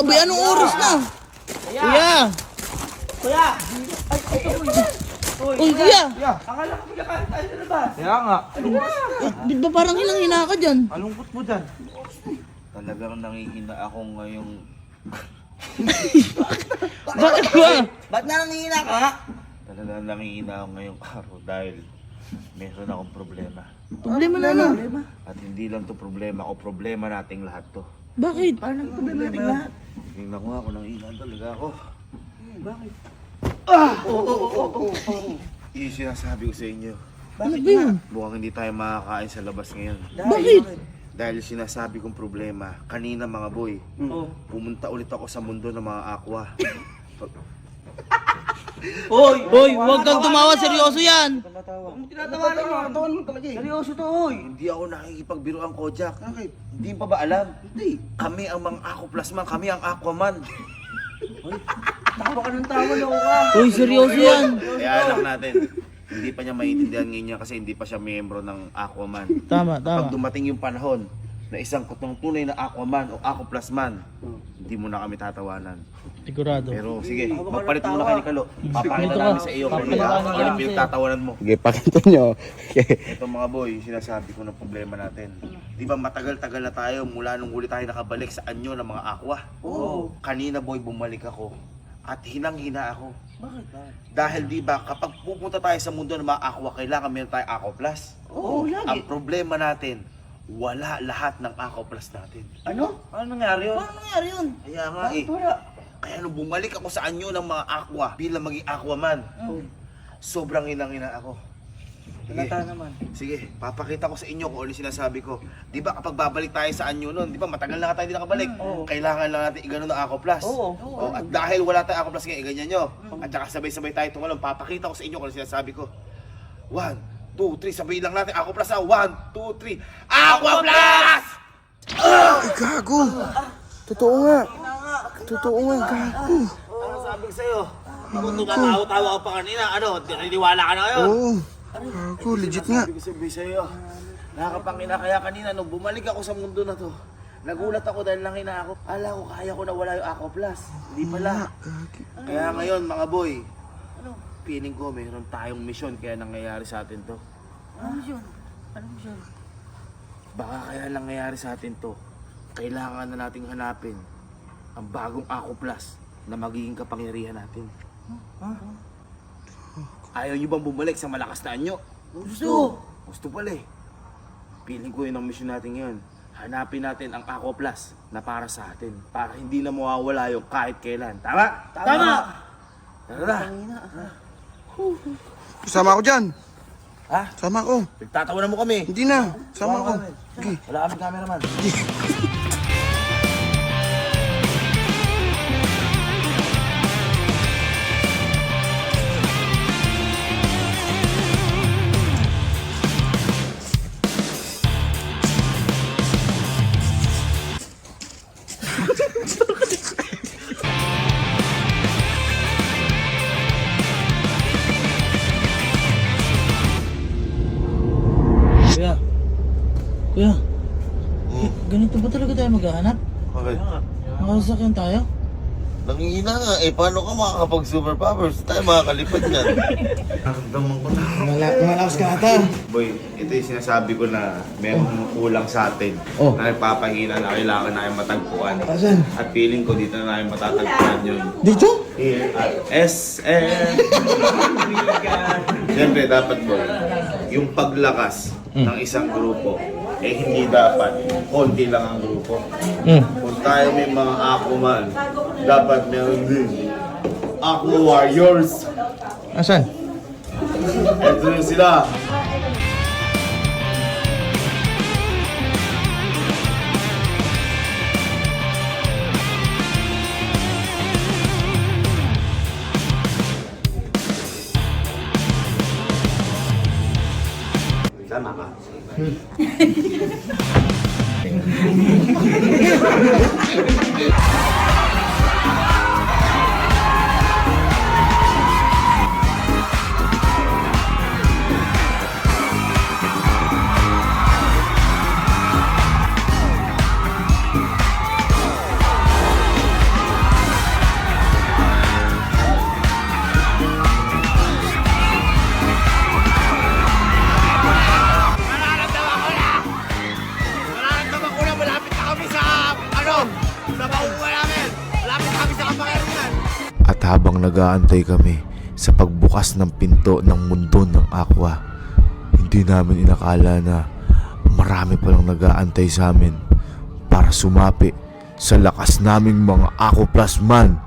abay, anong oras na? Kuya! Kuya! Uy, kuya! Akala ko magkakain tayo na ba? Kaya nga. Di ba parang hinang-hina ka dyan? Alungkot mo dyan. Talagang nangihina ako ngayong... Bakit ba? Ba't nanangihina ka? Talagang nangihina ako ngayong araw dahil meron akong problema. Problema na ano? At hindi lang to problema ko, problema nating lahat to. Bakit? Paano ang problema natin lahat? Tingnan ko nga ako, nangihina talaga ako. Bakit? Yung sinasabi ko sa inyo, Ano ba yun? mukhang hindi tayo makakain sa labas ngayon. Bakit? Dahil sinasabi kong problema, kanina mga boy, Oo. pumunta ulit ako sa mundo ng mga aqua. Hoy! Hoy, huwag kang tumawa, seryoso yan! Ang tinatawanan mo. Tatawan mo talaga eh. Seryoso to, hoy. Hindi ako nakikipagbiro ang Kojak. Hindi pa ba alam? Hindi. Kami ang mga Aquaplasman, kami ang Aquaman. Tawa ka ng tawa, loko ka. Hoy, seryoso yan! Kaya alam natin, hindi pa niya maintindihan ngayon niya kasi hindi pa siya miyembro ng Aquaman. Tama, Pag tama. dumating yung panahon na isang kutong tunay na Aquaman o Aquaplasman, hindi mo na kami tatawanan. Sigurado. Pero sige, magpalit muna kayo ni Kalo. Papakita Dito ka. namin sa iyo kung Papakita namin ano sa'yo. yung tatawanan mo. Sige, pakita nyo. Ito mga boy, sinasabi ko ng problema natin. Di ba matagal-tagal na tayo mula nung huli tayo nakabalik sa anyo ng mga aqua? Oo. Kanina boy, bumalik ako. At hinang-hina ako. Bakit? Dahil di ba kapag pupunta tayo sa mundo ng mga aqua, kailangan meron tayo Aqua Plus. Oo, lagi. Ang problema natin, wala lahat ng Aqua Plus natin. Ano? Paano nangyari yun? Paano nangyari yun? Kaya nga Bakit eh. wala? Kaya nung bumalik ako sa anyo ng mga aqua bilang maging Aquaman, sobrang hinang-hina ako. Talata naman. Sige, papakita ko sa inyo kung ano yung sinasabi ko. Di ba kapag babalik tayo sa anyo nun, di ba matagal na nga tayo hindi nakabalik. Oo. Kailangan lang natin igano ng Aqua Plus. Oo. Oh, at dahil wala tayong Aqua Plus ngayon, iganyan nyo. At saka sabay-sabay tayo tumalon. Papakita ko sa inyo kung ano sinasabi ko. 1, 2, 3, sabay lang natin. Aqua Plus ha. 1, 2, 3. Aqua Plus! Ay, gago. Totoo nga. Totoo nga, gago. Ano sabi ko sa'yo? Kung tumatawa-tawa ka pa kanina, ano, naniniwala ka na ngayon? Oo. Gago, legit nga. Sabi ko sa'yo, nakakapangina kaya kanina nung bumalik ako sa mundo na to. Nagulat ako dahil nangina ako. Ala ko, kaya ko na wala yung Aqua Plus. Hindi pala. Kaya ngayon mga boy, feeling ko mayroon tayong mission kaya nangyayari sa atin to. Ano yun? Ano yun? Baka kaya nangyayari sa atin to, kailangan na nating hanapin ang bagong Aqua Plus na magiging kapangyarihan natin. Ayaw nyo bang bumalik sa malakas na anyo? Gusto! Gusto pala eh. Feeling ko yun ang mission natin ngayon. Hanapin natin ang Aqua Plus na para sa atin. Para hindi na mawawala yung kahit kailan. Tama? Tama! Tara na. Sama ako dyan. Ha? Sama ako. Nagtatawanan mo kami. Hindi na. Sama ako. Sige. Wala kami cameraman. Kuya. Kuya. Ganito ba talaga tayo maghahanap? Okay. Makasasakyan tayo? Nangihina nga eh. Paano ka makakapag superpowers? Tayo makakalipad yan. Naramdaman ko na. Malakas ka ata. Boy, ito yung sinasabi ko na meron kulang sa atin. Oh. Na nagpapahina na kailangan namin matagpuan. Asan? At feeling ko dito na namin matatagpuan yun. Dito? Here at SM. Siyempre dapat boy, yung paglakas ng isang grupo, eh hindi dapat konti lang ang grupo. Kung tayo may mga Aquaman, dapat meron din Aqua Warriors. Asan? Ito yun sila. Tama ka. Lalapit kami sa kapangyarihan. At habang nag-aantay kami sa pagbukas ng pinto ng mundo ng Aqua, hindi namin inakala na marami palang nag-aantay sa amin para sumapi sa lakas naming mga Aqua Plus man.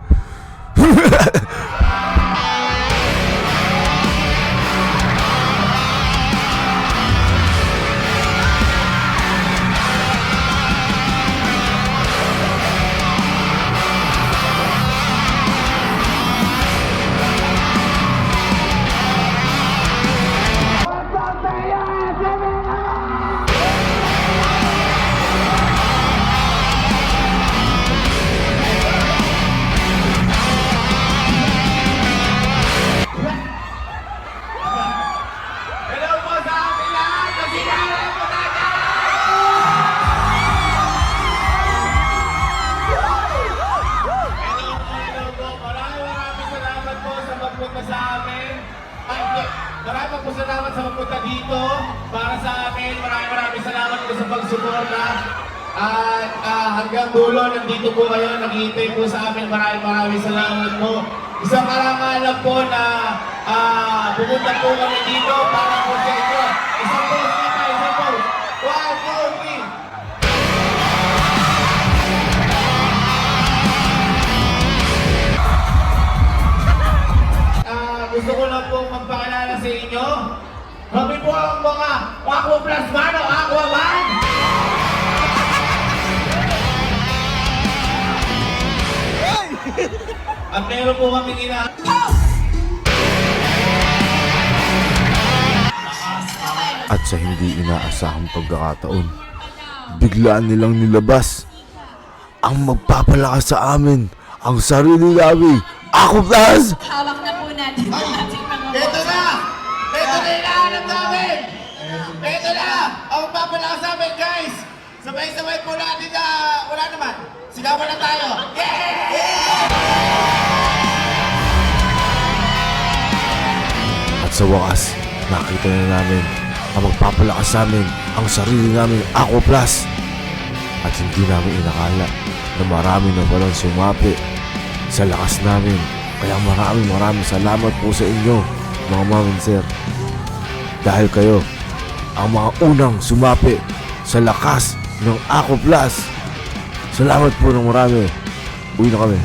Hello po sa ating lahat! Masinara po tayo! Hello po! Maraming salamat po sa magpunta sa amin. Maraming po salamat sa magpunta dito para sa amin. Maraming salamat po sa pagsuporta. At hanggang dulo, nandito po kayo, naghihintay po sa amin. Maraming salamat po. Isang karangalan po na pumunta po kami dito para po sa inyo. Isang po, isang po. 1, 2, 3. Gusto ko lang po magpakilala sa inyo. Kami po ang mga Aqua Plus Man o Aqua Man. At meron po kami At sa hindi inaasahang pagkakataon, biglaan nilang nilabas ang magpapalakas sa amin, ang sarili namin, Aqua Plus! Hawak na po natin ang ating mga Ito na! Ito na hinahanap namin! Ito na! Ang magpapalakas sa amin, guys! Sabay-sabay po natin na wala naman. Sigawan na tayo! At sa wakas, nakita na namin ang magpapalakas sa amin, ang sarili namin, Aqua Plus. At hindi namin inakala na marami na palang sumapi sa lakas namin. Kaya maraming salamat po sa inyo, mga ma'am and sir. Dahil kayo ang mga unang sumapi sa lakas ng Aqua Plus. Salamat po ng marami. Uwi na kami.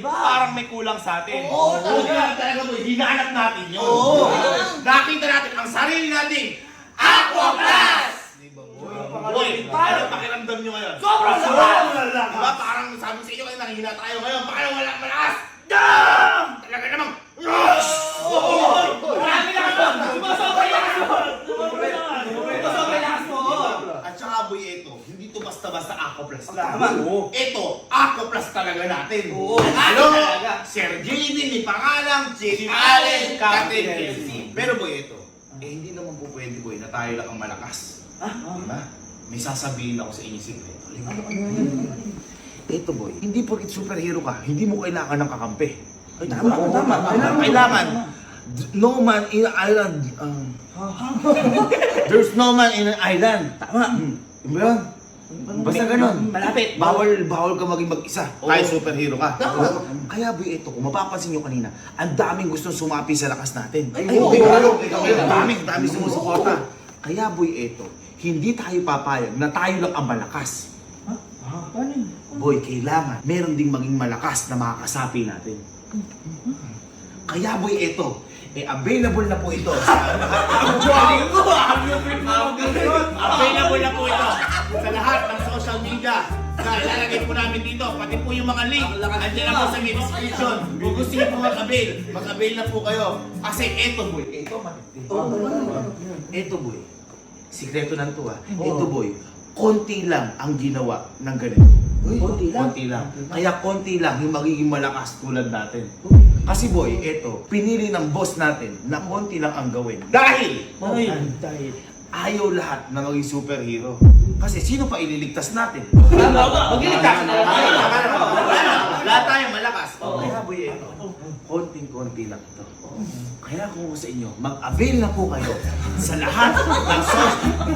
Parang may kulang sa atin. Oo, talaga mo. Hinahanap natin yun. Nakita natin ang sarili natin. Aqua Plus! Boy, ano pakiramdam nyo ngayon? Sobrang lakas! Diba parang sabi sa inyo kayo nanghihina tayo ngayon. Baka wala malakas! Talaga namang... Marami na naman! Sumasobra lakas mo! Sumasobra lakas mo! At saka boy, ito, hindi to basta-basta Aqua Plus lang. Ito, Aqua Plus talaga natin. Ano? Sir JD, ni Pangalang, Chief Allen, Captain Kelsey. Pero boy, ito, hindi naman po pwede boy na tayo lang ang malakas. Diba? May sasabihin ako sa inyo sikreto. Ito boy, hindi porkit superhero ka, hindi mo kailangan ng kakampi. Tama. Kailangan. No man in an island. There's no man in an island. Tama. Diba yun? Basta ganun. Malapit. Bawal ka maging mag-isa. Kahit superhero ka. Kaya boy, ito, kung mapapansin nyo kanina, ang daming gustong sumapi sa lakas natin. Daming sumusuporta. Kaya boy, ito, hindi tayo papayag na tayo lang ang malakas. Boy, kailangan meron ding maging malakas na makakasapi natin. Kaya boy, ito, available na po ito sa available na po ito sa lahat ng social media. Ilalagay po namin dito, pati po yung mga link, andyan na po sa may description. Kung gusto niyo po mag-avail na po kayo. Kasi ito boy, ito boy, sikreto lang to ito boy, konti lang ang ginawa ng ganito. Konti lang. Kaya konti lang yung magiging malakas tulad natin. Kasi boy, eto, pinili ng boss natin na konti lang ang gawin. Dahil ayaw lahat na maging superhero. Kasi sino pa ililigtas natin? Magliligtas na Lahat tayo malakas. Kaya boy, konting-konti lang ito. Kaya kung sa inyo, mag-avail na po kayo sa lahat ng social,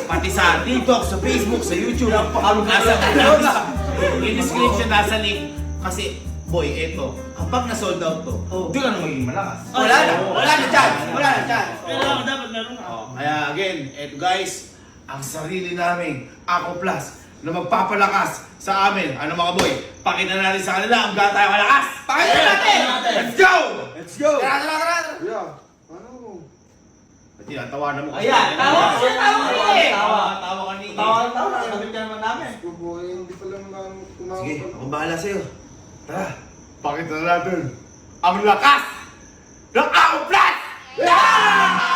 pati sa TikTok, sa Facebook, sa YouTube. Nasa in-description, nasa link. Kasi, boy, eto, kapag na-sold out to, doon ka na magiging malakas. Wala na chance. Kailangan dapat meron na. Kaya again, eto guys, ang sarili namin, Ako Plus, na magpapalakas sa amin. Ano mga boy? Pakita natin sa kanila ang gaano tayo malakas! Pakita natin! Let's go! Let's go! Tara! Kuya, ano mo? Ba't tinatawanan mo? Ayan, tawa eh. Tawa ka ni Tawa. Sabi ka naman namin. Boy, hindi pa lang kumakain. Sige, ako bahala sa'yo. Tara, pakita natin ang lakas ng Ako Plus! Yeah!